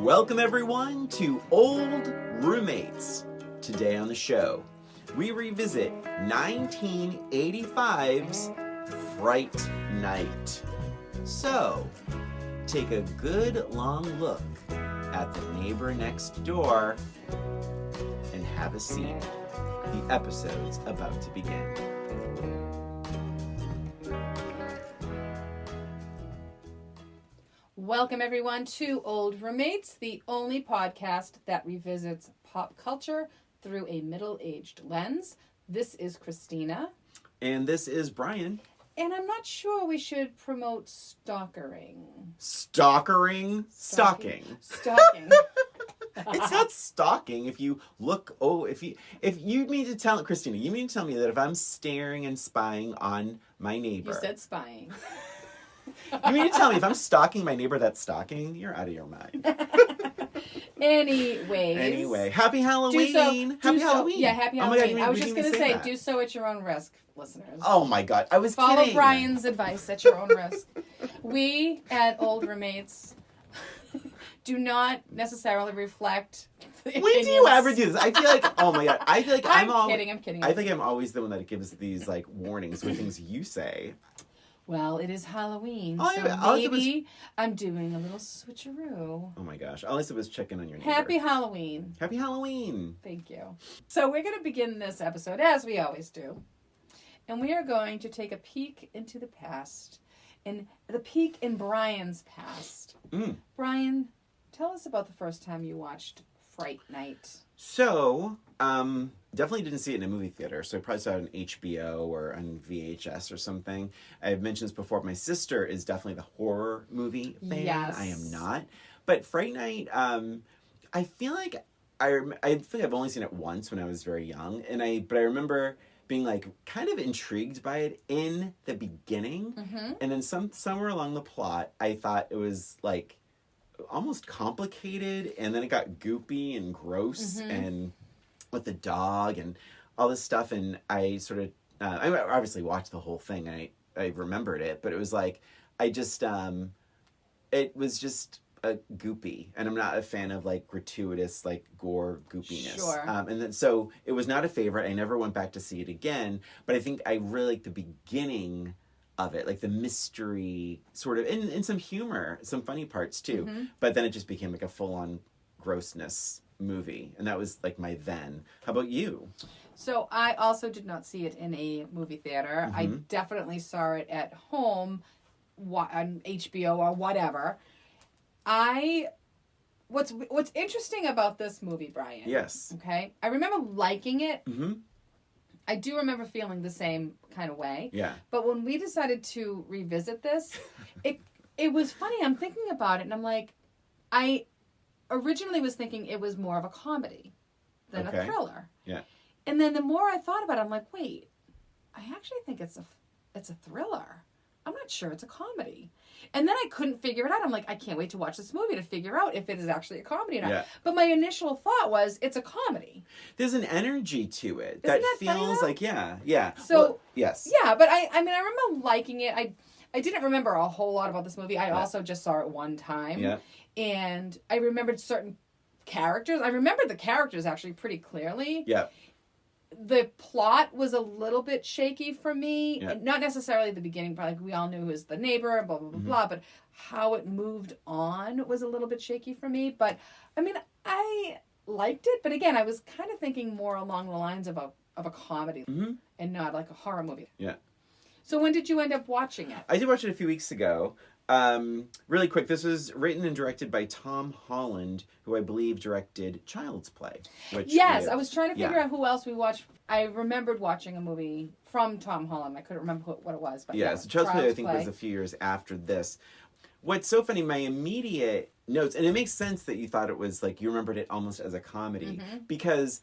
Welcome everyone to Old Roommates. Today on the show, we revisit 1985's Fright Night. So, take a good long look at the neighbor next door and have a seat. The episode's about to begin. Welcome everyone to Old Roommates, the only podcast that revisits pop culture through a middle-aged lens. This is Christina. And this is Brian. And I'm not sure we should promote stalkering. Stalking. Stalking. It's not stalking if you look, if you mean to tell, Christina, you mean to tell me that if I'm staring and spying on my neighbor. You said spying. You mean to tell me if I'm stalking my neighbor, that's stalking? You're out of your mind. Anyway, happy Halloween. Happy Halloween. Yeah, happy Oh my Halloween. God, I was just going to say, that. do so at your own risk, listeners. Oh my God, I was Follow kidding. Brian's advice at your own risk. We at Old Roommates do not necessarily reflect the When do you opinions. ever do this? I feel like, oh my God, I feel like I'm kidding. kidding. I think I'm always the one that gives these like warnings with things you say. Well, it is Halloween, Oh, so yeah, maybe I'm doing a little switcheroo. Oh my gosh, all I said was checking on your neighbor. Happy Halloween. Happy Halloween. Thank you. So we're going to begin this episode, as we always do. And we are going to take a peek into the past. And the peek in Brian's past. Brian, tell us about the first time you watched Fright Night. So, definitely didn't see it in a movie theater. So I probably saw it on HBO or on VHS or something. I've mentioned this before. My sister is definitely the horror movie fan. Yes. I am not. But Fright Night, I feel like I think I've only seen it once when I was very young, but I remember being like kind of intrigued by it in the beginning, and then somewhere along the plot, I thought it was like almost complicated, and then it got goopy and gross, and with the dog and all this stuff, and I sort of I obviously watched the whole thing. I remembered it, but it was like I just it was just goopy, and I'm not a fan of like gratuitous like gore goopiness. Sure. And then so it was not a favorite. I never went back to see it again, but I think I really like the beginning of it, like the mystery sort of, and some humor, some funny parts too. But then it just became like a full-on grossness movie, and that was like my then. How about you? So I also did not see it in a movie theater. I definitely saw it at home on HBO or whatever. What's interesting about this movie, Brian? Yes. Okay. I remember liking it. I do remember feeling the same kind of way. Yeah. But when we decided to revisit this, it was funny. I'm thinking about it, and I'm like, I originally was thinking it was more of a comedy than a thriller. Yeah. And then the more I thought about it, I'm like, wait, I actually think it's a thriller. I'm not sure it's a comedy. And then I couldn't figure it out. I'm like, I can't wait to watch this movie to figure out if it is actually a comedy or not. Yeah. But my initial thought was, it's a comedy. There's an energy to it that feels like, yeah. So, well, yes. Yeah, but I mean, I remember liking it. I didn't remember a whole lot about this movie. I also just saw it one time. Yeah. And I remembered certain characters. I remember the characters actually pretty clearly. Yeah. The plot was a little bit shaky for me. Yeah. Not necessarily the beginning, but like we all knew it was the neighbor, blah, blah, blah, blah. But how it moved on was a little bit shaky for me. But, I mean, I liked it. But again, I was kind of thinking more along the lines of a comedy and not like a horror movie. Yeah. So when did you end up watching it? I did watch it a few weeks ago. Really quick, this was written and directed by Tom Holland, who I believe directed Child's Play. Yes, I was trying to figure out who else we watched. I remembered watching a movie from Tom Holland. I couldn't remember what it was. But so Child's Play I think was a few years after this. What's so funny, my immediate notes, and it makes sense that you thought it was like, you remembered it almost as a comedy, because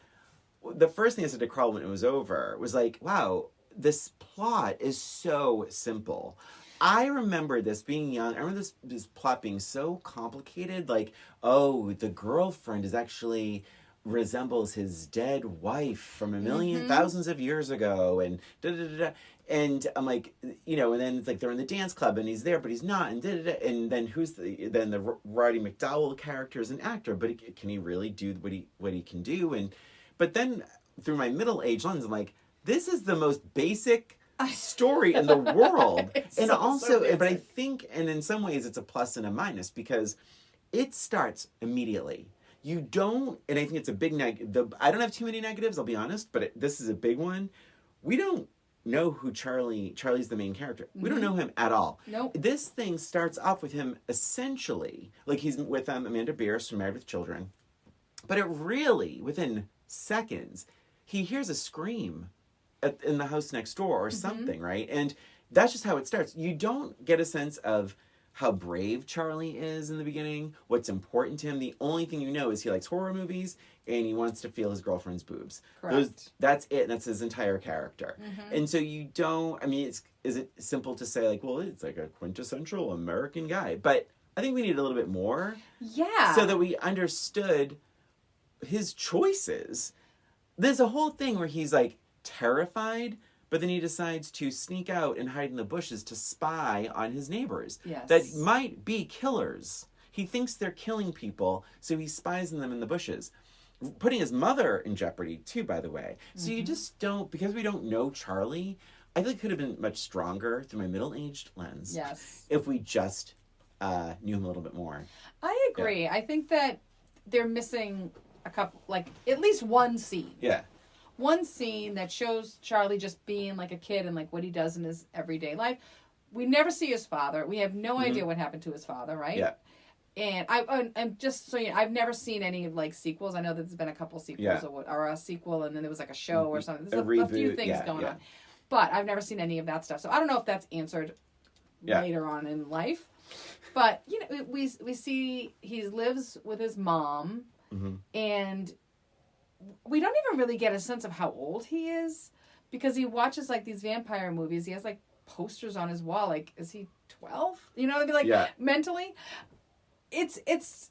the first thing I said to Carl when it was over was like, wow, this plot is so simple. I remember this being young. I remember this plot being so complicated. Like, oh, the girlfriend is actually resembles his dead wife from a million thousands of years ago, and da da da da. And I'm like, you know, and then it's like they're in the dance club and he's there, but he's not, and da da da. And then the Roddy McDowall character is an actor, but can he really do what he can do? But then through my middle-aged lens, I'm like, this is the most basic story in the world. And also, but I think, and in some ways it's a plus and a minus, because it starts immediately. You don't, and I think it's a big negative. I don't have too many negatives, I'll be honest, but this is a big one. We don't know who Charlie's the main character. We don't know him at all. Nope. This thing starts off with him essentially, like he's with Amanda Beers from Married with Children. But it really, within seconds, he hears a scream in the house next door or something, right? And that's just how it starts. You don't get a sense of how brave Charlie is in the beginning, what's important to him. The only thing you know is he likes horror movies and he wants to feel his girlfriend's boobs. Correct. That's it. That's his entire character. And so you don't, I mean, is it simple to say like, well, it's like a quintessential American guy, but I think we need a little bit more. Yeah. So that we understood his choices. There's a whole thing where he's like terrified, but then he decides to sneak out and hide in the bushes to spy on his neighbors. Yes. That might be killers. He thinks they're killing people, so he spies on them in the bushes. Putting his mother in jeopardy, too, by the way. So you just don't, because we don't know Charlie, I think it could have been much stronger through my middle-aged lens. Yes. If we just knew him a little bit more. I agree. Yeah. I think that they're missing a couple, like, at least one scene. Yeah. One scene that shows Charlie just being like a kid and like what he does in his everyday life. We never see his father. We have no idea what happened to his father, right? Yeah. And I'm just so you know, I've never seen any like sequels. I know that there's been a couple sequels or a sequel, and then there was like a show or something. There's a few things going on, but I've never seen any of that stuff. So I don't know if that's answered later on in life. But you know, we see he lives with his mom, and we don't even really get a sense of how old he is, because he watches like these vampire movies. He has like posters on his wall. Like, is he 12? You know, like mentally. It's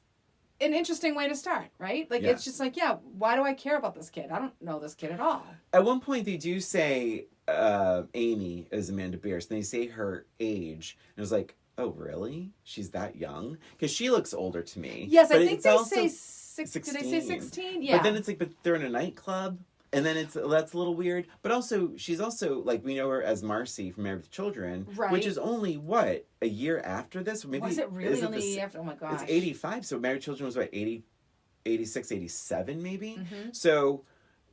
an interesting way to start, right? Like, it's just like, why do I care about this kid? I don't know this kid at all. At one point, they do say Amy is Amanda Beers, and they say her age, and it was like, oh, really? She's that young? Because she looks older to me. Yes, I think they say 16. Did they say 16? Yeah. But then it's like, but they're in a nightclub, and then that's a little weird. But also, she's also, like, we know her as Marcy from Married with Children, which is only, what, a year after this? Maybe, was it really only a year after? Oh, my gosh. It's 85, so Married with Children was, what, 86, 87, maybe? So,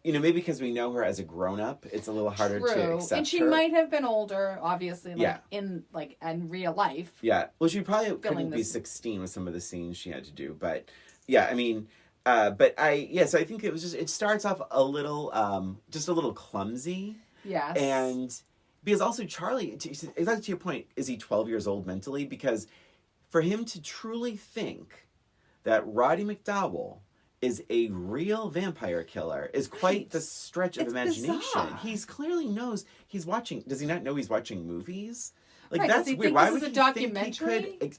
you know, maybe because we know her as a grown-up, it's a little harder to accept her. And she might have been older, obviously, like, in real life. Yeah. Well, she probably couldn't be 16 with some of the scenes she had to do, but, yeah, I mean... so I think it was just, it starts off a little, just a little clumsy. Yes. And because also Charlie, exactly to your point, is he 12 years old mentally? Because for him to truly think that Roddy McDowall is a real vampire killer is quite the stretch of imagination. Bizarre. He's clearly knows he's watching, does he not know he's watching movies? Like, right, that's weird. Why would he think he could...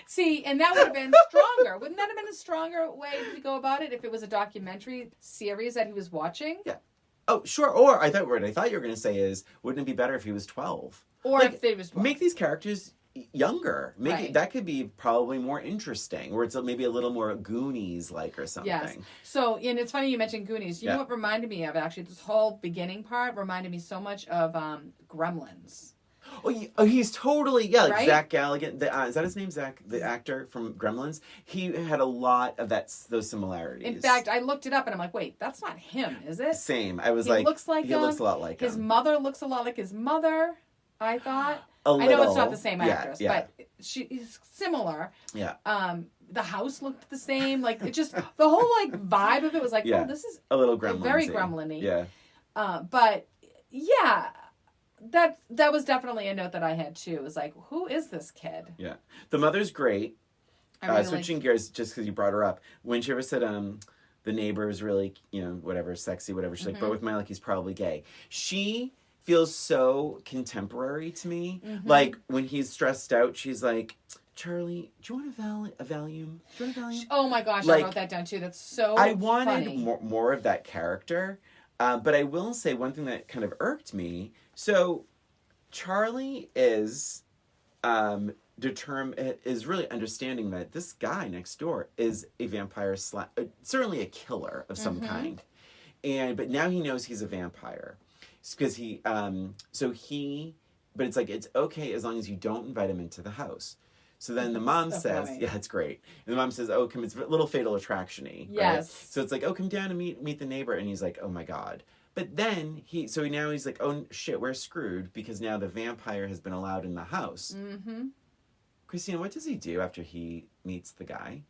See, and that would have been stronger. Wouldn't that have been a stronger way to go about it if it was a documentary series that he was watching? Yeah. Oh, sure. Or I thought you were going to say is, wouldn't it be better if he was 12? Or if he was 12. Make these characters younger. That could be probably more interesting, or it's maybe a little more Goonies-like or something. Yes. So, and it's funny you mentioned Goonies. You know what reminded me of, actually? This whole beginning part reminded me so much of Gremlins. Oh, he's totally, like Zach Galligan. Is that his name, Zach, the actor from Gremlins? He had a lot of those similarities. In fact, I looked it up and I'm like, wait, that's not him, is it? Same. I was he looks a lot like him. His him. mother looks a lot like his mother, I thought. A little. I know it's not the same actress, but she's similar. Yeah. The house looked the same. Like, it just, the whole, like, vibe of it was like, oh, this is a little Gremlin-y. Very Gremlin-y. Yeah. But, yeah. That was definitely a note that I had too. It was like, who is this kid? Yeah, the mother's great. Really switching gears, just because you brought her up, when she ever said, the neighbor is really, whatever, sexy, whatever. She's like, but with Mike, he's probably gay. She feels so contemporary to me. Like when he's stressed out, she's like, Charlie, do you want a Valium? Do you want a Valium? Oh my gosh, Like, I wrote that down too. That's so I wanted funny. more of that character, but I will say one thing that kind of irked me. So, Charlie is is really understanding that this guy next door is a vampire certainly a killer of some kind, but now he knows he's a vampire because but it's like it's okay as long as you don't invite him into the house. So then the mom says, funny. yeah, it's great. And the mom says, oh, come, it's a little Fatal Attraction-y. Yes. Right? So it's like, oh, come down and meet the neighbor. And he's like, oh my God. But then he's like, oh shit, we're screwed because now the vampire has been allowed in the house. Mm-hmm. Christina, what does he do after he meets the guy?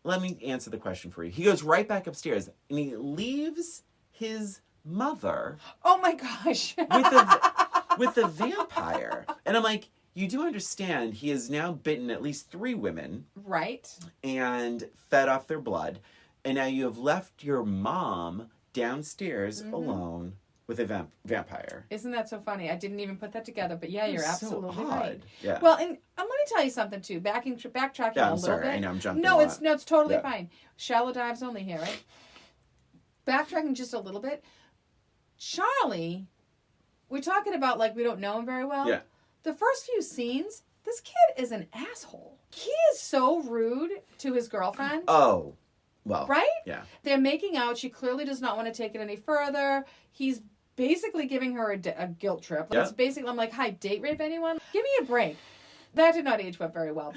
Let me answer the question for you. He goes right back upstairs and he leaves his mother. Oh my gosh. with the vampire. And I'm like, you do understand he has now bitten at least 3 women. Right. And fed off their blood. And now you have left your mom downstairs alone with a vampire. Isn't that so funny? I didn't even put that together, but yeah, you're absolutely right. Yeah. Well, and let me tell you something too. Backtracking a little bit. I know I'm jumping. No, it's totally fine. Shallow dives only here, right? Backtracking just a little bit. Charlie, we're talking about like we don't know him very well. Yeah. The first few scenes, this kid is an asshole. He is so rude to his girlfriend. Oh, well. Right? Yeah. They're making out. She clearly does not want to take it any further. He's basically giving her a guilt trip. Yeah. It's basically, I'm like, hi, date rape anyone? Give me a break. That did not age well very well.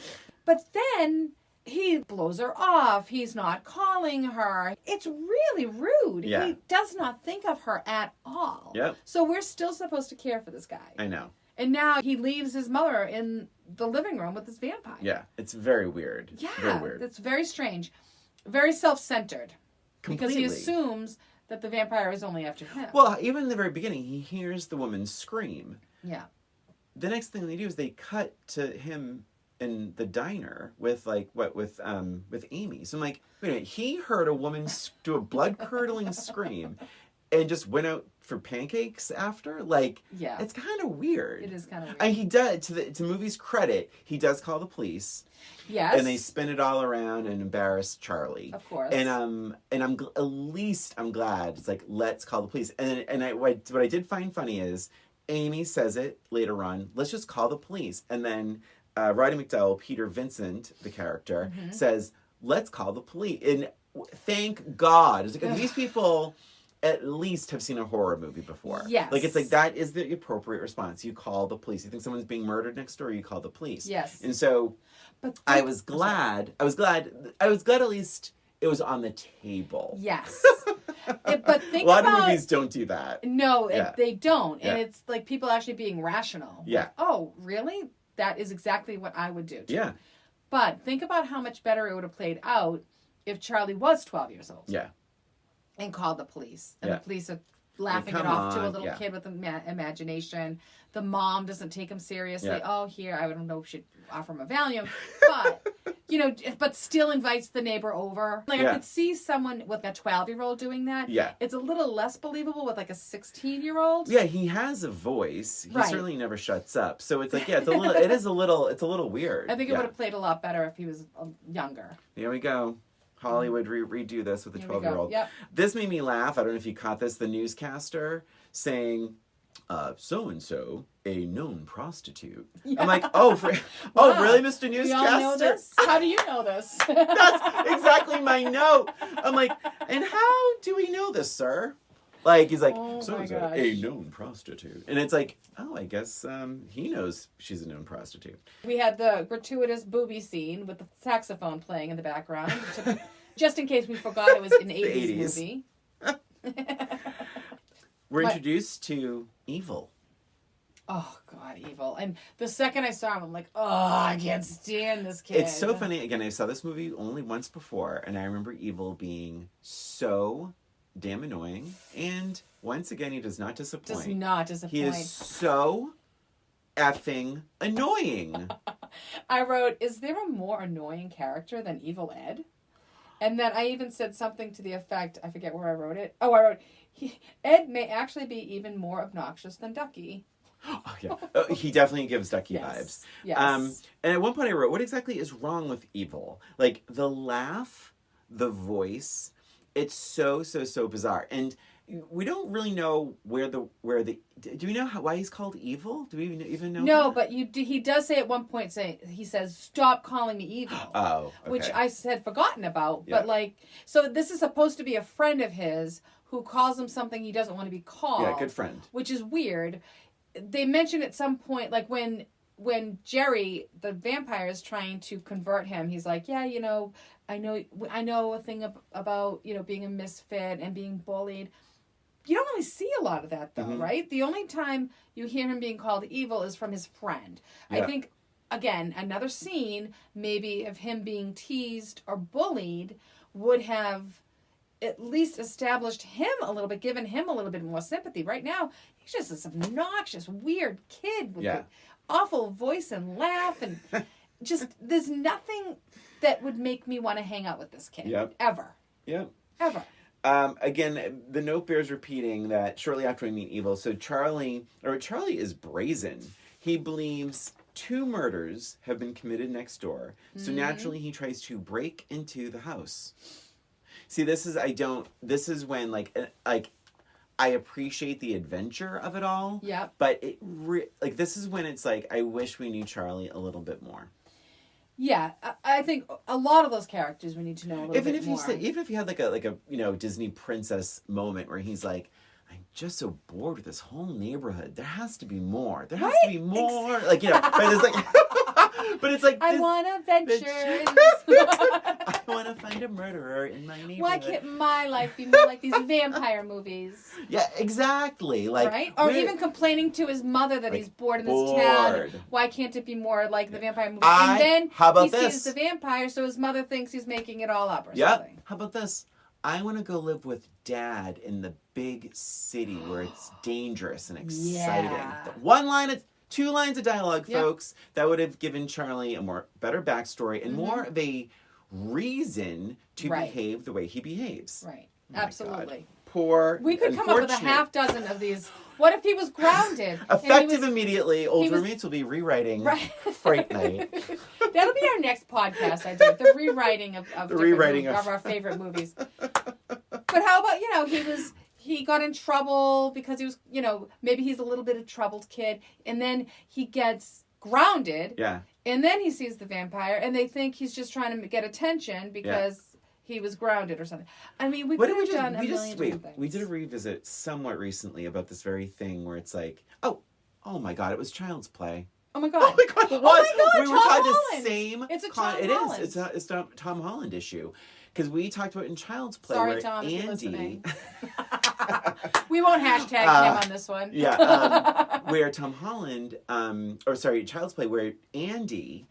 But then he blows her off. He's not calling her. It's really rude. Yeah. He does not think of her at all. Yep. So we're still supposed to care for this guy. I know. And now he leaves his mother in the living room with this vampire. Yeah. It's very weird. Yeah. Very weird. It's very strange. Very self-centered. Completely. Because he assumes that the vampire is only after him. Well, even in the very beginning, he hears the woman scream. Yeah. The next thing they do is they cut to him in the diner with Amy. So I'm like, wait a minute, he heard a woman do a blood-curdling scream and just went out for pancakes after? Like, yeah. It's kind of weird. It is kind of weird. And he does, to the movie's credit, he does call the police. Yes. And they spin it all around and embarrass Charlie. Of course. And I'm at least I'm glad it's like, let's call the police. What I did find funny is Amy says it later on, let's just call the police. And then Roddy McDowell, Peter Vincent, the character, says, let's call the police. And thank God. It's like, these people at least have seen a horror movie before. Yes. Like, it's like, that is the appropriate response. You call the police. You think someone's being murdered next door, you call the police. Yes. And so I was glad at least it was on the table. Yes. But think a lot about, of movies don't do that. No, they don't. And Yeah. it's like people actually being rational. Yeah. Like, oh, really? That is exactly what I would do too. Yeah. But think about how much better it would have played out if Charlie was 12 years old. Yeah. And called the police. And Yeah. the police are laughing Like, it off come to a on, little yeah. kid with imagination. The mom doesn't take him seriously. Yeah. Oh, here, I don't know if we should offer him a Valium. But, but still invites the neighbor over. Like, Yeah. I could see someone with a 12-year-old doing that. Yeah. It's a little less believable with, like, a 16-year-old. Yeah, he has a voice. He Right. certainly never shuts up. So it's like, yeah, it's a little weird. I think it would have played a lot better if he was younger. Here we go. Hollywood redo this with a Here we go. 12-year-old. Yep. This made me laugh. I don't know if you caught this. The newscaster saying, so-and-so, a known prostitute. Yeah. I'm like, Wow. really, Mr. Newscaster? We all know this? How do you know this? That's exactly my note. I'm like, and how do we know this, sir? Like, he's like, Oh, so my is a gosh. known prostitute. And it's like, oh, I guess he knows she's a known prostitute. We had the gratuitous booby scene with the saxophone playing in the background. Just in case we forgot it was an 80s movie. We're introduced to Evil. Oh, God, Evil. And the second I saw him, I'm like, oh, I can't stand this kid. It's so funny. Again, I saw this movie only once before, and I remember Evil being so damn annoying. And once again, he does not disappoint. Does not disappoint. He is so effing annoying. I wrote, is there a more annoying character than Evil Ed? And then I even said something to the effect, I forget where I wrote it. Oh, I wrote, Ed may actually be even more obnoxious than Ducky. Oh, yeah. Oh, he definitely gives Ducky vibes. Yes. And at one point I wrote, what exactly is wrong with Evil? Like, the laugh, the voice, it's so bizarre. And we don't really know where the do we know why he's called Evil? Do we even know? No, but he does say at one point, he says, "Stop calling me evil." Oh, okay. Which I had forgotten about. Yeah. But like, so this is supposed to be a friend of his who calls him something he doesn't want to be called. Yeah, good friend. Which is weird. They mention at some point, like when Jerry, the vampire, is trying to convert him, he's like, yeah, you know, I know a thing about, you know, being a misfit and being bullied. You don't really see a lot of that, though, Mm-hmm. right? The only time you hear him being called evil is from his friend. Yeah. I think, again, another scene, maybe of him being teased or bullied, would have at least established him a little bit, given him a little bit more sympathy. Right now, he's just this obnoxious, weird kid with an awful voice and laugh, and just, there's nothing that would make me want to hang out with this kid. Yep. Ever. Yep. Ever. Again, the note bears repeating that shortly after we meet Evil, so Charlie is brazen. He believes 2 murders have been committed next door. So naturally he tries to break into the house. See, this is when, like, I appreciate the adventure of it all. Yep. But this is when it's like, I wish we knew Charlie a little bit more. Yeah, I think a lot of those characters we need to know a little bit more. Even if you had like a you know, Disney princess moment where he's like, I'm just so bored with this whole neighborhood. There has to be more. There has to be more. Like, you know, but it's like, but it's like, I want to venture. I want to find a murderer in my neighborhood. Why can't my life be more like these vampire movies? Yeah, exactly. Like, right? Or even complaining to his mother that he's bored in this town. Why can't it be more like the vampire movie? And then he sees the vampire, so his mother thinks he's making it all up or something. How about this? I want to go live with Dad in the big city where it's dangerous and exciting. Yeah. 2 lines of dialogue, folks, that would have given Charlie a better backstory and more of a reason to behave the way he behaves. Right. Absolutely. Poor. We could come up with a half dozen of these. What if he was grounded? Effective immediately. Old roommates will be rewriting Fright Night. That'll be our next podcast, I think. The rewriting of our favorite movies. But how about, you know, he got in trouble because he was, you know, maybe he's a little bit of a troubled kid, and then he gets grounded. Yeah. And then he sees the vampire, and they think he's just trying to get attention because he was grounded or something. I mean, we could have done a million different things. We did a revisit somewhat recently about this very thing where it's like, oh my God, it was Child's Play. Oh my God. Oh my God, it was. We were talking Holland. the same. It's a Tom Holland. It is. It's a Tom Holland issue. Because we talked about in Child's Play Sorry, where Tom, Andy... if you're listening. We won't hashtag him on this one. Where Tom Holland, Child's Play, where Andy...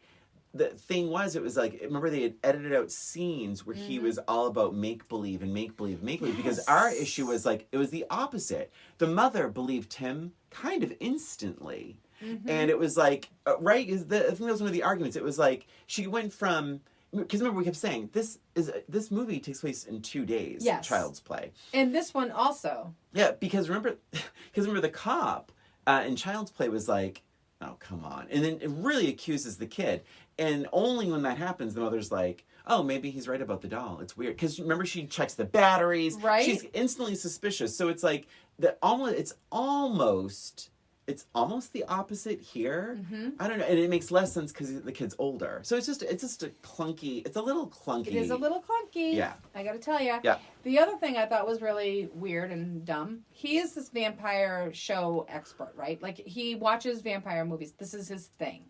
The thing was, it was like, remember they had edited out scenes where he was all about make-believe and make-believe, make-believe. Because our issue was like, it was the opposite. The mother believed him kind of instantly. Mm-hmm. And it was like, right? I think that was one of the arguments. It was like, she went from... Because remember, we kept saying, this movie takes place in 2 days. Yes. Child's Play. And this one also. Yeah, because remember the cop in Child's Play was like, oh, come on. And then it really accuses the kid. And only when that happens, the mother's like, oh, maybe he's right about the doll. It's weird. Because remember, she checks the batteries. Right. She's instantly suspicious. So it's like, it's almost the opposite here. Mm-hmm. I don't know. And it makes less sense because the kid's older. So it's just a clunky, it's a little clunky. It is a little clunky. Yeah. I got to tell you. Yeah. The other thing I thought was really weird and dumb, he is this vampire show expert, right? Like, he watches vampire movies. This is his thing.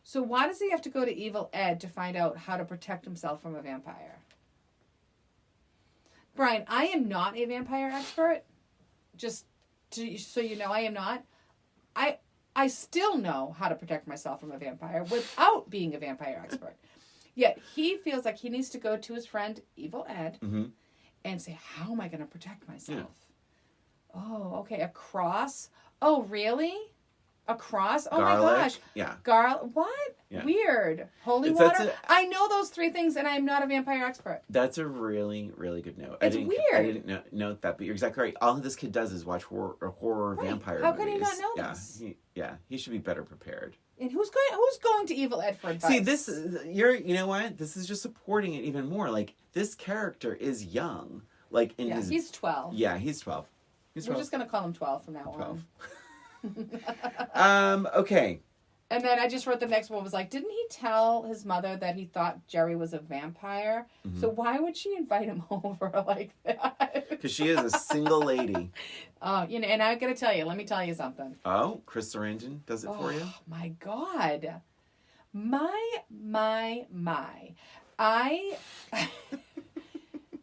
So why does he have to go to Evil Ed to find out how to protect himself from a vampire? Brian, I am not a vampire expert. Just so you know, I am not. I still know how to protect myself from a vampire without being a vampire expert. Yet he feels like he needs to go to his friend Evil Ed and say, how am I going to protect myself? Yeah. Oh, okay. A cross? Oh, really? Across? Oh garlic. my gosh. Yeah. What? Yeah. Weird. Holy That's water? I know those 3 things and I'm not a vampire expert. That's a really, really good note. It's weird. I didn't note that, but you're exactly right. All this kid does is watch horror Right. vampire How movies. could he not know this? He should be better prepared. And who's going to Evil Ed for advice? See, you know what? This is just supporting it even more. Like, this character is young. Like, he's 12. Yeah, he's 12. We're just going to call him 12 from now 12. on. Okay. And then I just wrote the next one was like, didn't he tell his mother that he thought Jerry was a vampire? Mm-hmm. So why would she invite him over like that? Because she is a single lady. Oh, and I got to tell you, let me tell you something. Oh, Chris Sarandon does it for you? Oh, my God. My. I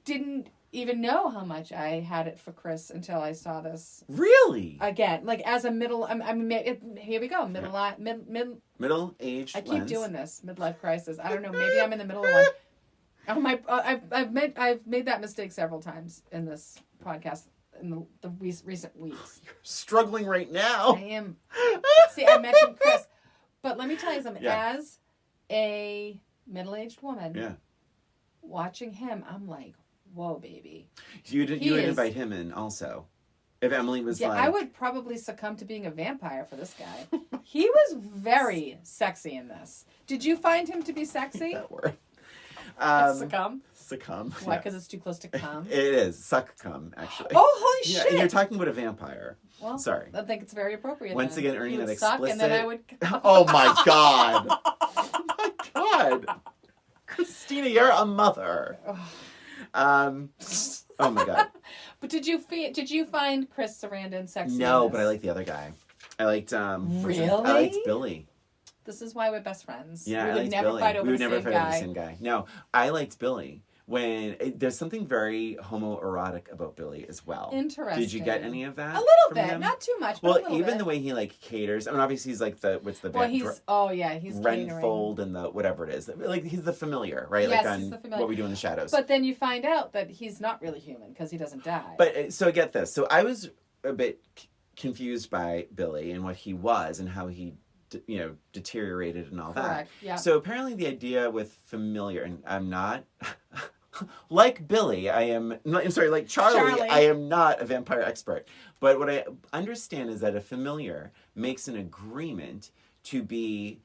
didn't even know how much I had it for Chris until I saw this. Really? Again, like as a here we go, middle-aged. I keep doing this midlife crisis. I don't know. Maybe I'm in the middle of one. Oh I've made that mistake several times in this podcast in the recent weeks. You're struggling right now. I am. See, I mentioned Chris, but let me tell you something. Yeah. As a middle-aged woman, watching him, I'm like, whoa, baby. You would invite him in also. If Emily was like... I would probably succumb to being a vampire for this guy. He was very sexy in this. Did you find him to be sexy? That word. Succumb? Why? Because it's too close to cum? It is. Succumb, actually. Oh, holy shit! And you're talking about a vampire. Well, sorry. I think it's very appropriate. Once again, earning that explicit... Suck, and then I would... Oh, my God. Oh, my God. Christina, you're a mother. Oh my God. But did you find Chris Sarandon sexy? No, but I like the other guy. I liked Really? I liked Billy. This is why we're best friends. Yeah, we would never fight over the same guy. No, I liked Billy. There's something very homoerotic about Billy as well. Interesting. Did you get any of that? A little bit, him? Not too much. Well, but a little even bit. the way he like caters. I mean, obviously he's like he's he's Renfold and the whatever it is. Like he's the familiar, right? Yes, like he's the familiar. What We Do in the Shadows. But then you find out that he's not really human because he doesn't die. But so get this. So I was a bit confused by Billy and what he was and how he deteriorated and all Correct. that. Yeah. So apparently the idea with familiar, and I'm not like Billy. Like Charlie. I am not a vampire expert. But what I understand is that a familiar makes an agreement to be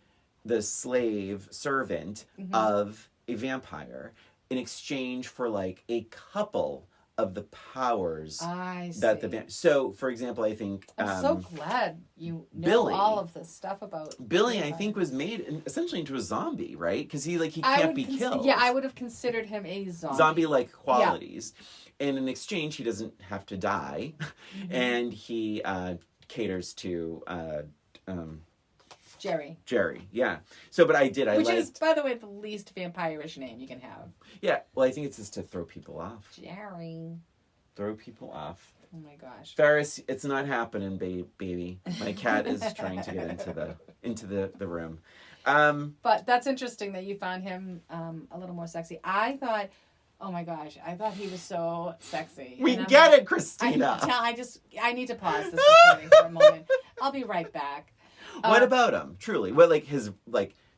the slave servant of a vampire in exchange for like a couple of the powers that the so for example I think I'm so glad you know Billy, all of this stuff about Billy vampires. I think was made essentially into a zombie, right? Because he can't be killed. Yeah, I would have considered him a zombie like qualities, and in exchange he doesn't have to die, and he caters to Jerry, yeah. So, but which is, by the way, the least vampire-ish name you can have. Yeah, well, I think it's just to throw people off. Jerry. Throw people off. Oh my gosh. Ferris, it's not happening, baby. My cat is trying to get into the room. But that's interesting that you found him a little more sexy. I thought, oh my gosh, he was so sexy. We get it, Christina. I need to pause this recording for a moment. I'll be right back. What about him? Truly, what his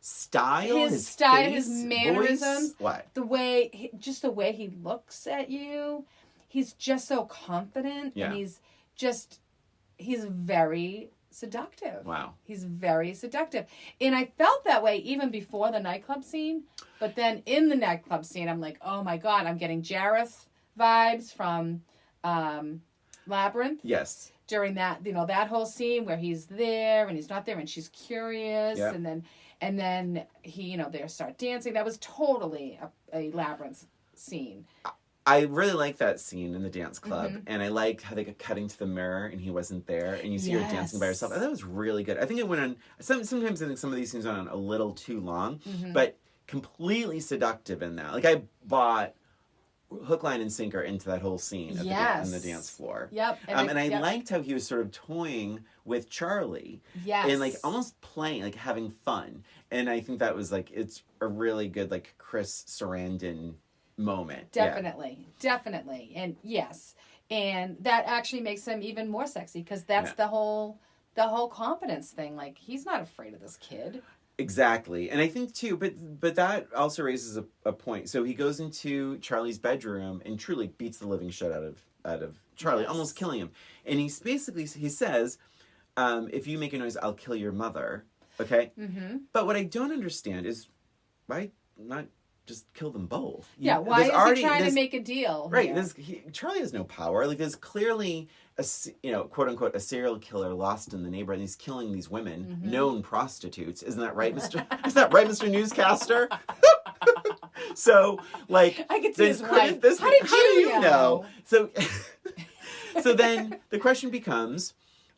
style, his style, face, his mannerisms, voice? What? The way he looks at you, he's just so confident, and he's very seductive. Wow, he's very seductive, and I felt that way even before the nightclub scene. But then in the nightclub scene, I'm like, oh my God, I'm getting Jareth vibes from Labyrinth. Yes. During that, that whole scene where he's there and he's not there and she's curious, and then he, they start dancing. That was totally a Labyrinth scene. I really like that scene in the dance club, and I like how they got cutting to the mirror and he wasn't there, and you see her dancing by herself. I thought it was really good. I think it went on. Sometimes I think some of these scenes went on a little too long, but completely seductive in that. Like I bought hook, line, and sinker into that whole scene at the dance floor. Yep. And I liked how he was sort of toying with Charlie. Yes. And like almost playing, like having fun. And I think that was like, it's a really good like Chris Sarandon moment. Definitely. And yes. And that actually makes him even more sexy because that's the whole the whole confidence thing. Like, he's not afraid of this kid. Exactly. And I think too, but that also raises a point. So he goes into Charlie's bedroom and truly beats the living shit out of Charlie, Yes. almost killing him. And he says, if you make a noise, I'll kill your mother. Okay? Mm-hmm. But what I don't understand is why not just kill them both? Yeah, why is he trying to make a deal? Right. Here? Charlie has no power. Like, there's clearly quote unquote, a serial killer lost in the neighborhood, and he's killing these women, known prostitutes. Isn't that right, Mr. Newscaster? So, like, I could see his wife. How did you know? So then the question becomes,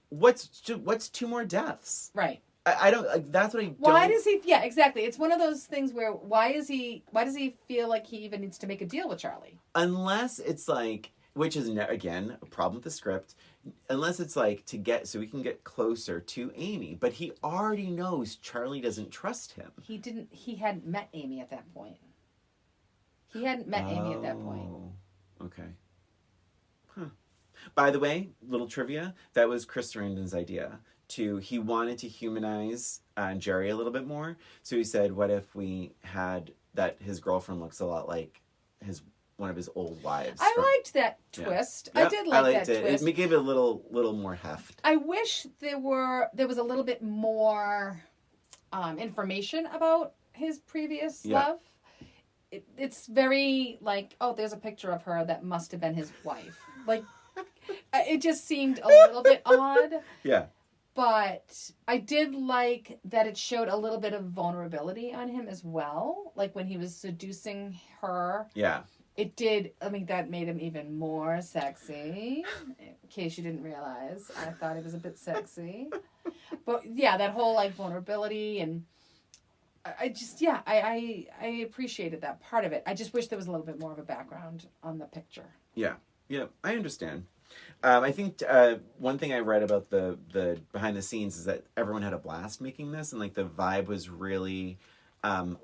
what's 2 more deaths? Right. I don't, like, that's what I don't. Why does he, yeah, exactly. It's one of those things where, why does he feel like he even needs to make a deal with Charlie? Unless it's like, which is, again, a problem with the script, unless it's like so we can get closer to Amy. But he already knows Charlie doesn't trust him. He hadn't met Amy at that point. Amy at that point. Okay. Huh. By the way, little trivia, that was Chris Sarandon's idea. He wanted to humanize Jerry a little bit more. So he said, what if we had that his girlfriend looks a lot like one of his old wives. I liked that twist. Yeah. I did like that twist. It gave it a little more heft. I wish there was a little bit more information about his previous love. It's very like, oh, there's a picture of her that must have been his wife. Like, it just seemed a little bit odd. Yeah. But I did like that it showed a little bit of vulnerability on him as well. Like when he was seducing her. Yeah. It did. I mean, that made him even more sexy. In case you didn't realize, I thought he was a bit sexy. But yeah, that whole like vulnerability, and I appreciated that part of it. I just wish there was a little bit more of a background on the picture. Yeah, I understand. I think one thing I read about the behind the scenes is that everyone had a blast making this, and like the vibe was really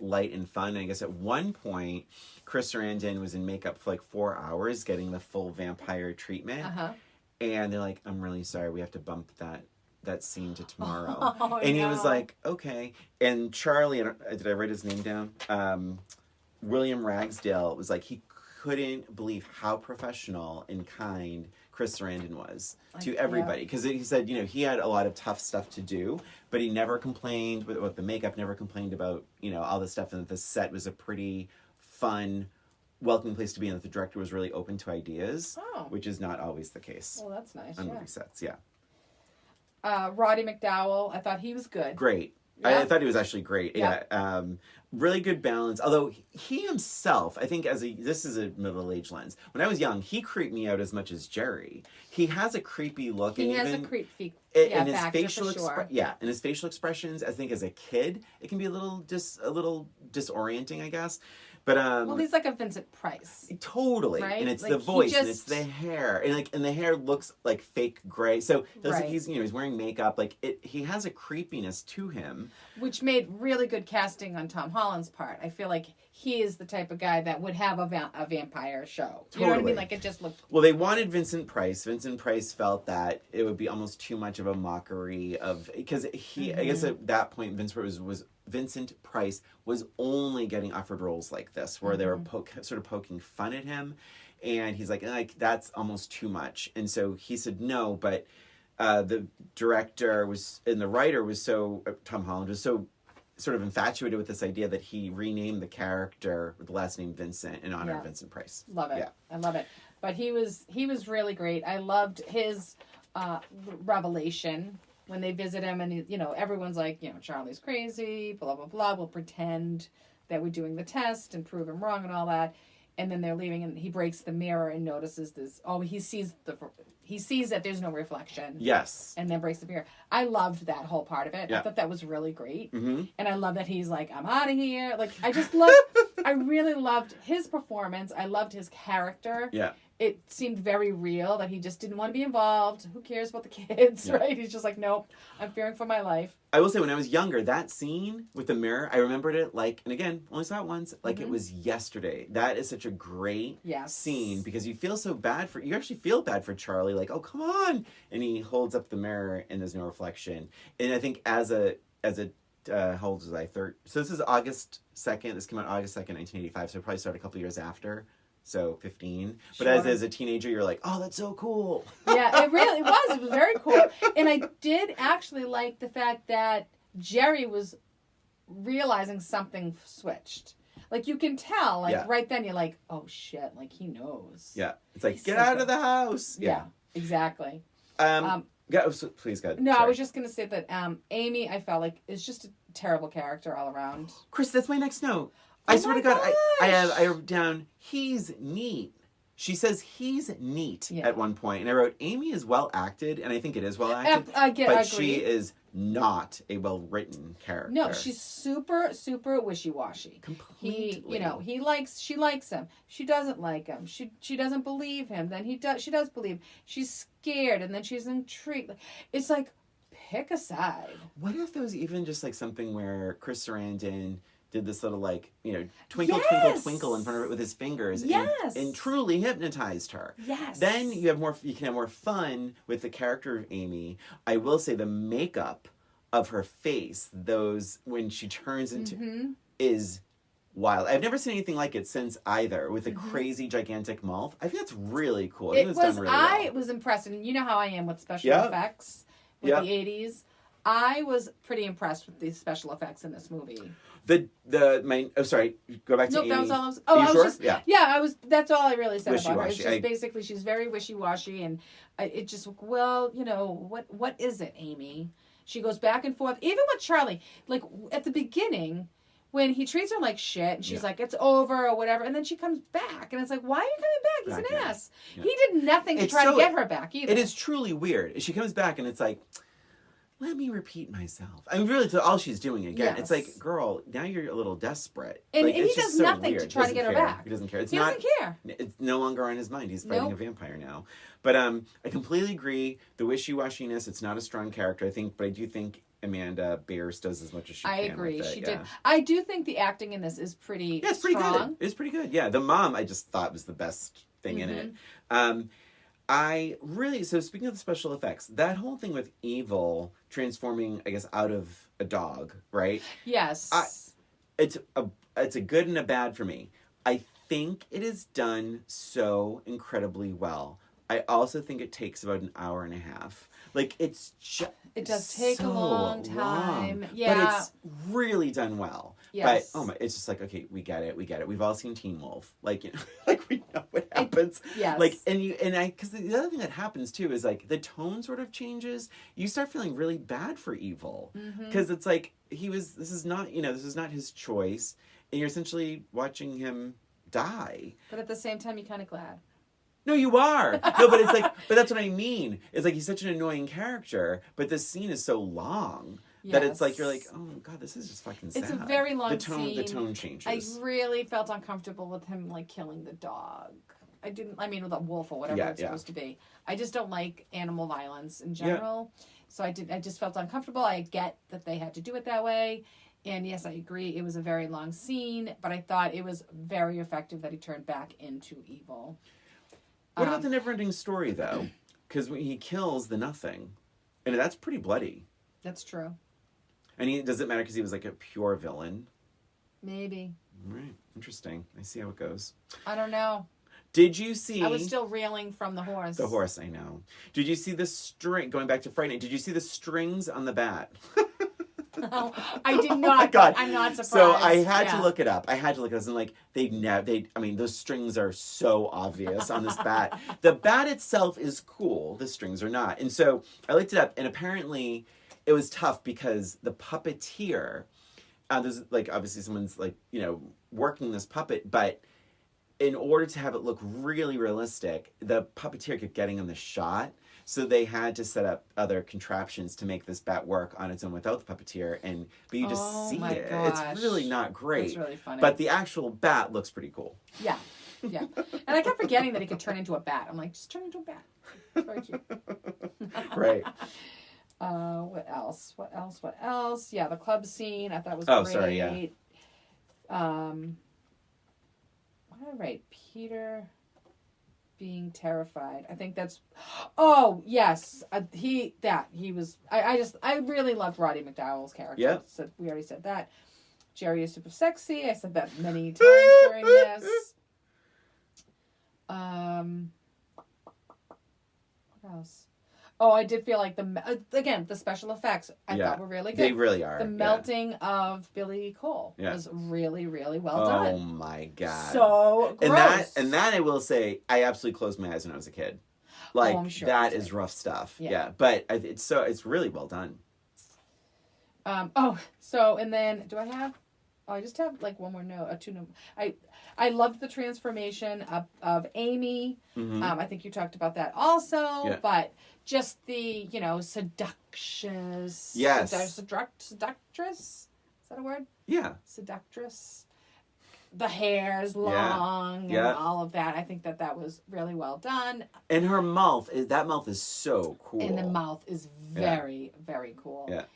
light and fun. And I guess at one point, Chris Sarandon was in makeup for like 4 hours getting the full vampire treatment. And they're like, I'm really sorry, we have to bump that scene to tomorrow. And he was like, okay. And Charlie, did I write his name down? William Ragsdale was like, he couldn't believe how professional and kind Chris Sarandon was to everybody. Because he said, he had a lot of tough stuff to do, but he never complained about the makeup, never complained about, all the stuff. And that the set was a pretty fun, welcoming place to be, and that the director was really open to ideas, which is not always the case. Well, that's nice. On movie sets, yeah. Roddy McDowell, I thought he was good. Great. Yeah. I thought he was actually great. Yeah. Really good balance. Although he himself, I think this is a middle-aged lens. When I was young, he creeped me out as much as Jerry. He has a creepy look. He has a creepy and his factor facial for sure. and his facial expressions, I think as a kid, it can be a little disorienting, I guess. But well, he's like a Vincent Price. Totally. Right? And it's like the voice and it's the hair. And the hair looks like fake gray. So like he's wearing makeup. Like he has a creepiness to him. Which made really good casting on Tom Holland's part. I feel like he is the type of guy that would have a vampire show. You know what I mean? Like it just looked... Well, they wanted Vincent Price. Vincent Price felt that it would be almost too much of a mockery of... Because I guess at that point, Vincent Price was only getting offered roles like this, where they were sort of poking fun at him. And he's like, that's almost too much. And so he said no, but the director and the writer was Tom Holland was so sort of infatuated with this idea that he renamed the character with the last name Vincent in honor of Vincent Price. Love it. Yeah. I love it. But he was really great. I loved his revelation when they visit him, and everyone's like, Charlie's crazy, blah blah blah. We'll pretend that we're doing the test and prove him wrong and all that. And then they're leaving, and he breaks the mirror and notices this. Oh, he sees that there's no reflection. Yes. And then breaks the mirror. I loved that whole part of it. Yeah. I thought that was really great. Mm-hmm. And I love that he's like, I'm out of here. Like, I really loved his performance. I loved his character. Yeah. it seemed very real that he just didn't want to be involved. Who cares about the kids, right? He's just like, nope, I'm fearing for my life. I will say, when I was younger, that scene with the mirror, I remembered it like, and again, only saw it once, like it was yesterday. That is such a great scene because you feel so bad you actually feel bad for Charlie, like, oh, come on. And he holds up the mirror and there's no reflection. And I think as a how old was I? So this is August 2nd. This came out August 2nd, 1985. So it probably started a couple years after. So 15. But as a teenager, you're like, oh, that's so cool. Yeah, it really was. It was very cool. And I did actually like the fact that Jerry was realizing something switched. Like, you can tell, like, right then you're like, oh, shit, like, he knows. Yeah. It's like, get out of the house. Yeah, exactly. Please, go ahead. No, Sorry. I was just going to say that Amy, I felt like, is just a terrible character all around. Chris, that's my next note. I swear to God, I wrote down, he's neat. She says he's neat at one point. And I wrote, Amy is well acted, and I think it is well acted. I agree. She is not a well-written character. No, she's super, super wishy-washy. Completely. She likes him. She doesn't like him. She doesn't believe him. Then she does believe. She's scared, and then she's intrigued. It's like, pick a side. What if there was even just like something where Chris Sarandon did this little, like, twinkle, twinkle, twinkle in front of it with his fingers. And truly hypnotized her. Yes. Then you can have more fun with the character of Amy. I will say the makeup of her face, when she turns into, is wild. I've never seen anything like it since either, with a crazy, gigantic mouth. I think that's really cool. I was impressed, and you know how I am with special effects with the 80s. I was pretty impressed with the special effects in this movie. Sorry, go back to Amy. That was all I was. Oh, I was sure? Just, I was. That's all I really said about her. It's just basically she's very wishy-washy, and it just, what is it, Amy? She goes back and forth, even with Charlie. Like, at the beginning, when he treats her like shit, and she's like, it's over or whatever, and then she comes back, and it's like, why are you coming back? He's an ass. Yeah. He did nothing to try to get her back either. It is truly weird. She comes back, and it's like, let me repeat myself. I mean, really, all she's doing again. It's like, girl, now you're a little desperate. And like, he does nothing to try to get her back. He doesn't care. He doesn't care. It's no longer on his mind. He's fighting a vampire now. But I completely agree. The wishy-washiness, it's not a strong character, I think. But I do think Amanda Beers does as much as she can. I agree. With it. She did. I do think the acting in this is pretty it's pretty strong. Good. It's pretty good. Yeah, the mom, I just thought was the best thing in it. So speaking of the special effects, that whole thing with Evil transforming, I guess, out of a dog, right? Yes. It's a good and a bad for me. I think it is done so incredibly well. I also think it takes about an hour and a half. Like, it's just it does take a long time. Yeah. But it's really done well. Yes. But, it's just like, okay, we get it. We've all seen Teen Wolf. Like, like, we know what happens. Yes. Like, because the other thing that happens, too, is, like, the tone sort of changes. You start feeling really bad for Evil. Because it's like, this is not his choice. And you're essentially watching him die. But at the same time, you're kind of glad. No, you are. No, but it's like, but that's what I mean. It's like, he's such an annoying character, but this scene is so long that it's like, you're like, oh God, this is just fucking sad. It's a very long scene. The tone changes. I really felt uncomfortable with him, like, killing the dog. With a wolf or whatever it's supposed to be. I just don't like animal violence in general. Yeah. So I just felt uncomfortable. I get that they had to do it that way. And yes, I agree. It was a very long scene, but I thought it was very effective that he turned back into Evil. What about the never-ending story, though? Because when he kills the Nothing, and that's pretty bloody. That's true. And does it matter because he was like a pure villain? Maybe. Right. Interesting. I see how it goes. I don't know. Did you see... I was still reeling from the horse. The horse, I know. Did you see the string... Going back to Fright Night, did you see the strings on the bat? No, I did not. Oh my God. I'm not surprised. So I had to look it up. And like, those strings are so obvious on this bat. The bat itself is cool. The strings are not. And so I looked it up, and apparently it was tough because the puppeteer, there's like, obviously someone's like, working this puppet, but in order to have it look really realistic, the puppeteer kept getting in the shot. So they had to set up other contraptions to make this bat work on its own without the puppeteer, but you just see it. Gosh. It's really not great. It's really funny. But the actual bat looks pretty cool. Yeah. Yeah. And I kept forgetting that he could turn into a bat. I'm like, just turn into a bat. It's very cute. Right. What else? What else? Yeah, the club scene I thought was Oh, great. sorry, yeah. What did I write? Peter being terrified. I think that's. Oh yes, he was. I really loved Roddy McDowall's character. Yeah. So we already said that. Jerry is super sexy. I said that many times during this. What else? Oh, I did feel like the special effects I thought were really good. They really are. The melting of Billy Cole was really, really well done. Oh my god! So gross. And that I will say, I absolutely closed my eyes when I was a kid. Like I'm sure that is rough stuff. Yeah, but it's really well done. And then do I have? Oh, I just have like one more note, two note. I loved the transformation of Amy. Mm-hmm. I think you talked about that also, but just the seductress. Yes. Seductress. Is that a word? Yeah. Seductress. The hair's long and all of that. I think that was really well done. And her mouth is so cool. And the mouth is very, very cool. Yeah.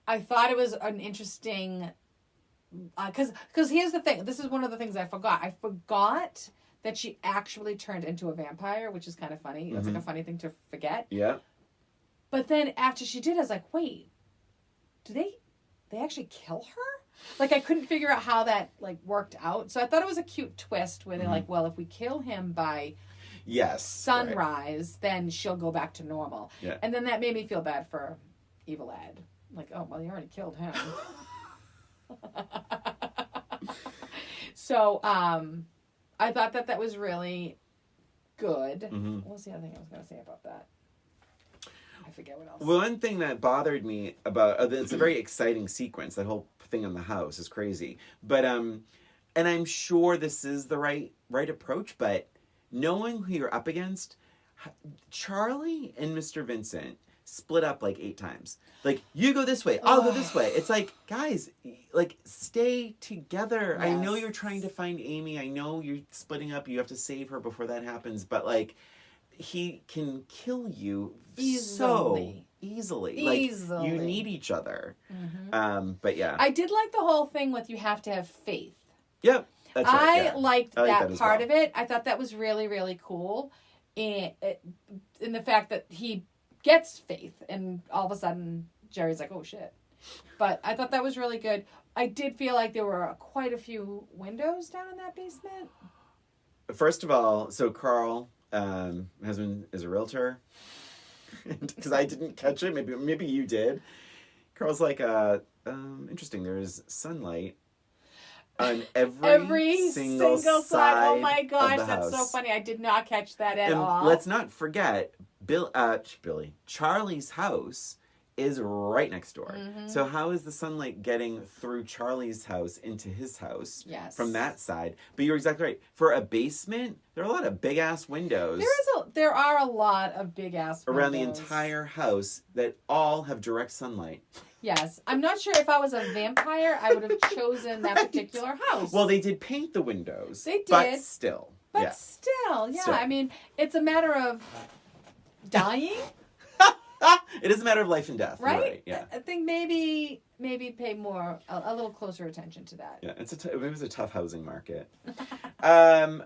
I thought it was an interesting. Because here's the thing. This is one of the things I forgot. I forgot that she actually turned into a vampire, which is kind of funny. It's like a funny thing to forget. Yeah. But then after she did, I was like, wait, do they actually kill her? Like, I couldn't figure out how that, like, worked out. So I thought it was a cute twist where they're like, well, if we kill him by sunrise, then she'll go back to normal. Yeah. And then that made me feel bad for Evil Ed. Like, oh, well, you already killed him. So, I thought that was really good. Mm-hmm. What was the other thing I was going to say about that? I forget what else. One thing that bothered me about it's a very exciting sequence. That whole thing on the house is crazy, but and I'm sure this is the right approach. But knowing who you're up against, Charlie and Mr. Vincent split up like 8 times. Like, you go this way, I'll go this way. It's like, guys, like, stay together. Yes. I know you're trying to find Amy. I know you're splitting up. You have to save her before that happens. But, like, he can kill you so easily. Like, you need each other. Mm-hmm. But, yeah. I did like the whole thing with you have to have faith. Yep. That's right. I liked that part of it. I thought that was really, really cool. In the fact that he gets faith and all of a sudden Jerry's like, oh shit. But I thought that was really good. I did feel like there were quite a few windows down in that basement. First of all, so Carl, husband, is a realtor. Because I didn't catch it. Maybe you did. Carl's like, interesting, there's sunlight on every single side. Oh my gosh, that's so funny. I did not catch that at all. Let's not forget Charlie's house is right next door. Mm-hmm. So how is the sunlight getting through Charlie's house into his house from that side? But you're exactly right. For a basement, there are a lot of big ass windows. There are a lot of big ass windows around the entire house that all have direct sunlight. Yes. I'm not sure if I was a vampire, I would have chosen that particular house. Well, they did paint the windows. They did. But still. Still. I mean, it's a matter of dying. It is a matter of life and death, right? Yeah, I think maybe pay more a little closer attention to that. Yeah, it was a tough housing market. I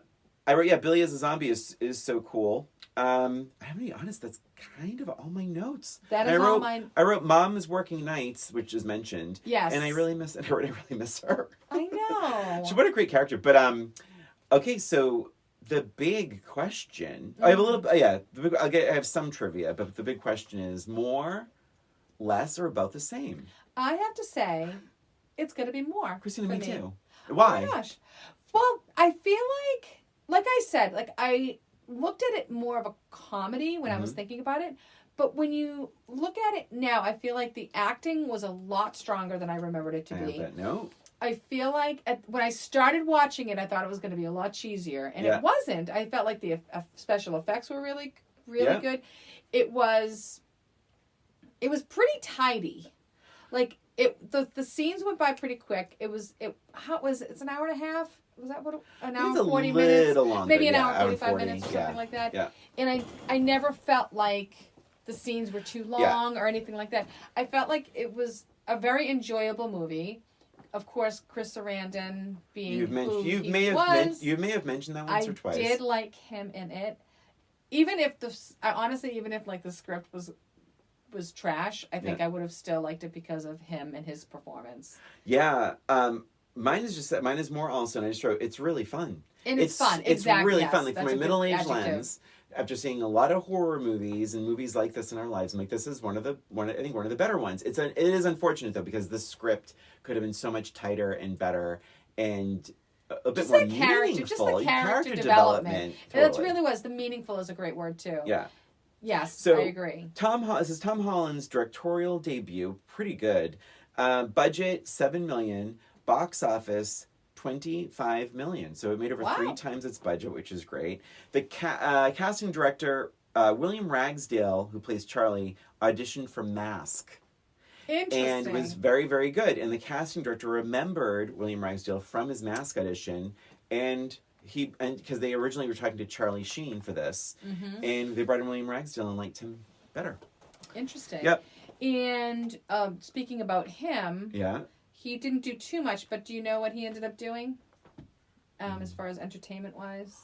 wrote Billy as a zombie is so cool. I'm gonna be honest, that's kind of all my notes. That is all mine. I wrote Mom is working nights, which is mentioned. Yes, and I really miss her. I know. What a great character. But okay, so. The big question. I have a little. I have some trivia, but the big question is more, less, or about the same. I have to say, it's going to be more. Christina, me too. Why? Oh my gosh. Well, I feel like I said, like I looked at it more of a comedy when I was thinking about it. But when you look at it now, I feel like the acting was a lot stronger than I remembered it to be. I have that note. I feel like when I started watching it, I thought it was going to be a lot cheesier, and it wasn't. I felt like the special effects were really, really good. It was pretty tidy. Like the scenes went by pretty quick. It's an hour and a half. Was that what an It's hour 40 minutes? Longer, maybe an yeah, hour 45 40, minutes or something like that. Yeah. And I never felt like the scenes were too long or anything like that. I felt like it was a very enjoyable movie. Of course, Chris Sarandon being you may have mentioned that once or twice. I did like him in it. Even if like the script was trash, I think I would have still liked it because of him and his performance. Yeah. Mine is more also, and I just wrote, it's really fun. And it's fun. It's exactly, really yes. fun. Like, That's from my middle-aged adjective. lens, after seeing a lot of horror movies and movies like this in our lives, I'm like, this is one of the better ones. It is unfortunate, though, because the script could have been so much tighter and better and a bit more meaningful. Just the character development. Totally. That really was. The meaningful is a great word, too. Yeah. Yes, So, I agree. This is Tom Holland's directorial debut. Pretty good. Budget, $7 million. Box office, $25 million. So it made over 3 times its budget, which is great. The casting director, William Ragsdale, who plays Charlie, auditioned for Mask. Interesting. And was very, very good. And the casting director remembered William Ragsdale from his Mask audition, and because they originally were talking to Charlie Sheen for this, and they brought in William Ragsdale and liked him better. Interesting. Yep. And speaking about him, yeah, he didn't do too much, but do you know what he ended up doing? As far as entertainment wise?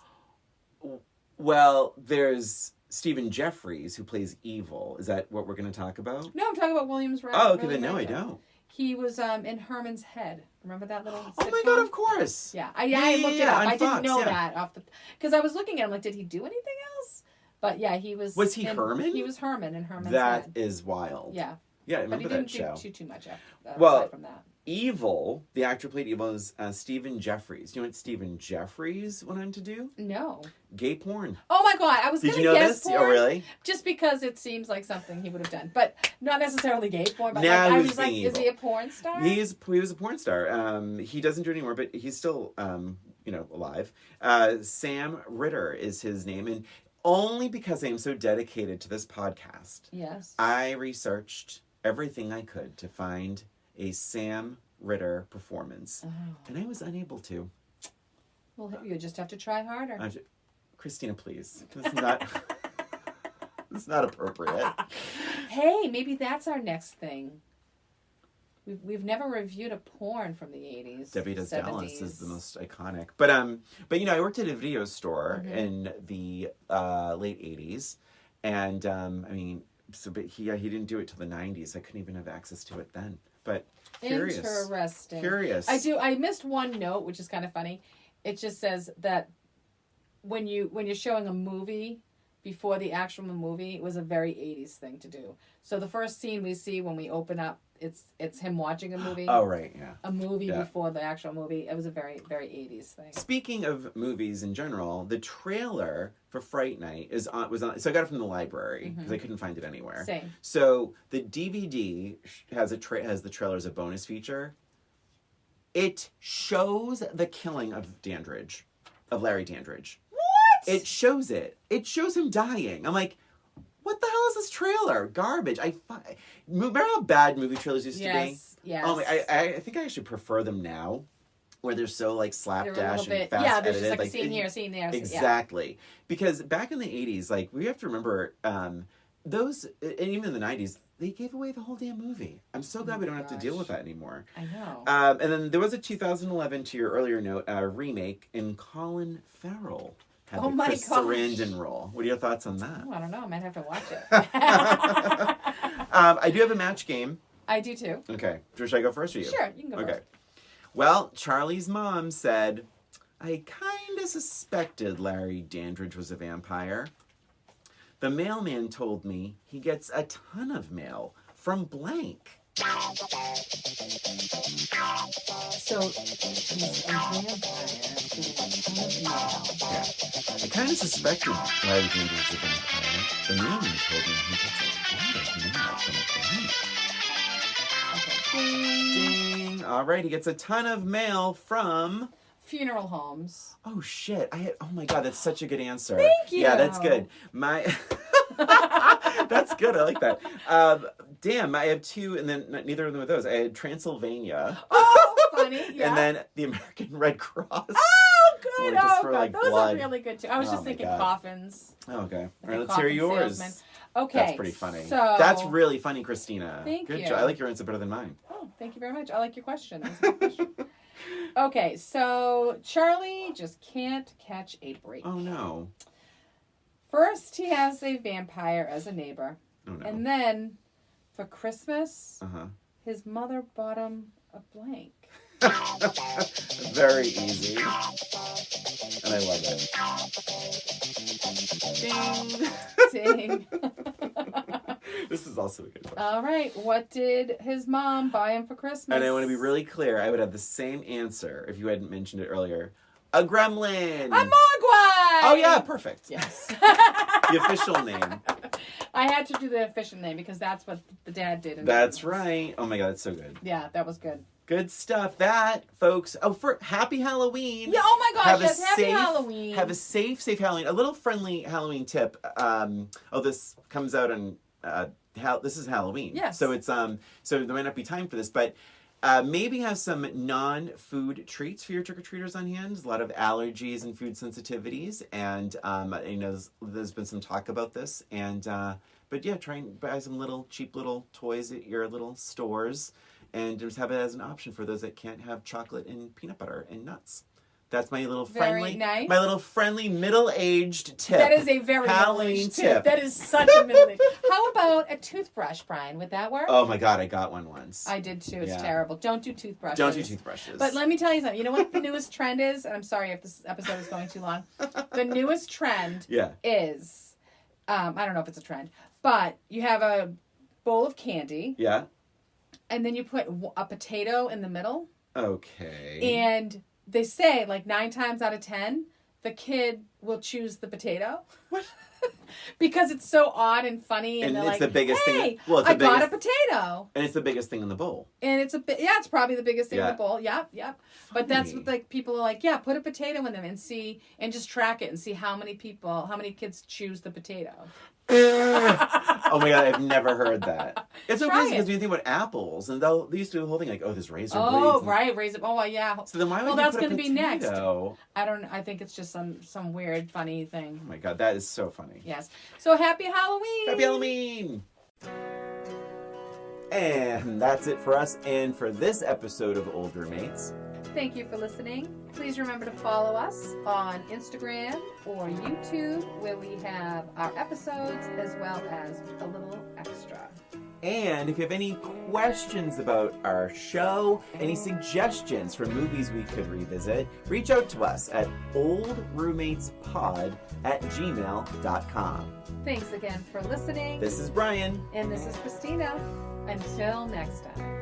Well, there's Stephen Jeffries, who plays Evil. Is that what we're going to talk about? No, I'm talking about Williams. Oh, okay, then no, I don't. He was in Herman's Head. Remember that little sitcom? Oh my God, of course. Yeah, I looked it up. I didn't know that because I was looking at him like, did he do anything else? But yeah, he was. Was he Herman? He was Herman in Herman's That Head. is wild. Yeah. Yeah, I remember that show. But he didn't do too much aside from that. Evil, the actor played Evil, is Stephen Jeffries. You know what Stephen Jeffries went on to do? No. Gay porn. Oh my God, I was going to guess Did you know this? porn, Oh, really? Just because it seems like something he would have done. But not necessarily gay porn. But Now I he's was like, being is evil. he a porn star? He was a porn star. He doesn't do it anymore, but he's still, alive. Sam Ritter is his name. And only because I am so dedicated to this podcast, yes, I researched everything I could to find a Sam Ritter performance. Oh. And I was unable to. Well, you just have to try harder. Christina, please. This is not... This is not appropriate. Hey, maybe that's our next thing. We've never reviewed a porn from the 80s. Debbie Does 70s. Dallas is the most iconic. But I worked at a video store in the late 80s. And, but he didn't do it till the 90s. I couldn't even have access to it then. But curious. Interesting. Curious. I missed one note, which is kind of funny. It just says that when you're showing a movie before the actual movie, it was a very 80s thing to do. So the first scene we see when we open up, it's him watching a movie. Oh, right, yeah. A movie before the actual movie. It was a very, very 80s thing. Speaking of movies in general, the trailer for Fright Night was on. So I got it from the library because I couldn't find it anywhere. Same. So the DVD has the trailer as a bonus feature. It shows the killing of Dandridge, of Larry Dandridge. What? It shows it. It shows him dying. I'm like, what the hell is this trailer? Garbage. Remember how bad movie trailers used to be? Yes. Oh, I think I actually prefer them now, where they're so like slapdash and fast there's edited. just like a scene here, scene there. Exactly. Yeah. Because back in the 80s, like, we have to remember those, and even in the 90s, they gave away the whole damn movie. I'm so glad we don't have to deal with that anymore. I know. And then there was a 2011, to your earlier note, remake, and Colin Farrell had the Chris Sarandon role. What are your thoughts on that? Oh, I don't know. I might have to watch it. I do have a match game. I do too. Okay. Should I go first or you? Sure, you can go first. Well, Charlie's mom said, I kind of suspected Larry Dandridge was a vampire. The mailman told me he gets a ton of mail from blank. So, he's a vampire getting a ton of mail. Yeah. I kind of suspected Larry Dandridge was a vampire. The mailman told me he gets a lot of mail from blank. Okay. Ding. All right, he gets a ton of mail from... Funeral homes. Oh, shit. Oh my God, that's such a good answer. Thank you. Yeah, that's good. That's good. I like that. Damn, I have two, and then neither of them are those. I had Transylvania. Oh, funny. Yeah. And then the American Red Cross. Oh, good. Just Oh, for, God. like, Those blood. are really good, too. I was just thinking coffins. Oh, okay. All Like right, a let's hear coffin yours. salesman. Okay. That's pretty funny. So, That's really funny, Christina. Thank Good you. job. I like your answer better than mine. Oh, thank you very much. I like your question. That was a good question. Okay, so Charlie just can't catch a break. Oh, no. First, he has a vampire as a neighbor. Oh, no. And then, for Christmas, Uh-huh. his mother bought him a blank. Very easy. And I love it. Ding. This is also a good question. All right, what did his mom buy him for Christmas? And I want to be really clear. I would have the same answer if you hadn't mentioned it earlier. A gremlin. A mogwai! Oh, yeah, perfect. Yes. The official name. I had to do the official name because that's what the dad did. That's right. Oh, my God, that's so good. Yeah, that was good. Good stuff. That, folks. Oh, for Happy Halloween. Yeah, oh my gosh, yes, Happy safe, Halloween. Have a safe Halloween. A little friendly Halloween tip. This comes out on, this is Halloween. Yes. So it's, so there might not be time for this, but maybe have some non-food treats for your trick-or-treaters on hand. There's a lot of allergies and food sensitivities, and there's been some talk about this. And but yeah, try and buy some cheap little toys at your little stores, and just have it as an option for those that can't have chocolate and peanut butter and nuts. That's my little friendly, nice. my little friendly middle-aged tip. That is a very Halloween middle-aged tip. That is such a middle-aged. How about a toothbrush, Brian? Would that work? Oh my God, I got one once. I did too. It's Yeah. terrible. Don't do toothbrushes. Don't do toothbrushes. But let me tell you something. You know what the newest trend is? And I'm sorry if this episode is going too long. The newest trend is, I don't know if it's a trend, but you have a bowl of candy. Yeah. And then you put a potato in the middle. Okay. And they say, like 9 times out of 10, the kid will choose the potato. What? Because it's so odd and funny, and they're it's like, the biggest "Hey, thing. Well, it's I the got a biggest, potato." and it's the biggest thing in the bowl. And it's it's probably the biggest thing in Yeah. the bowl. Yep. But that's what like people are like, yeah, put a potato in them and see, and just track it and see how many kids choose the potato. Oh my God, I've never heard that. It's so Try crazy it. because when you think about apples, and they used to do the whole thing like, oh, there's razor blades. Oh, and- right, raise it. Oh, yeah. So then why would you that's put a gonna be next. potato? I don't. I think it's just some weird, funny thing. Oh my God, that is so funny. Yes. So happy Halloween. Happy Halloween! And that's it for us and for this episode of Old Roommates. Thank you for listening. Please remember to follow us on Instagram or YouTube, where we have our episodes as well as a little extra. And if you have any questions about our show, any suggestions for movies we could revisit, reach out to us at oldroommatespod@gmail.com. Thanks again for listening. This is Brian. And this is Christina. Until next time.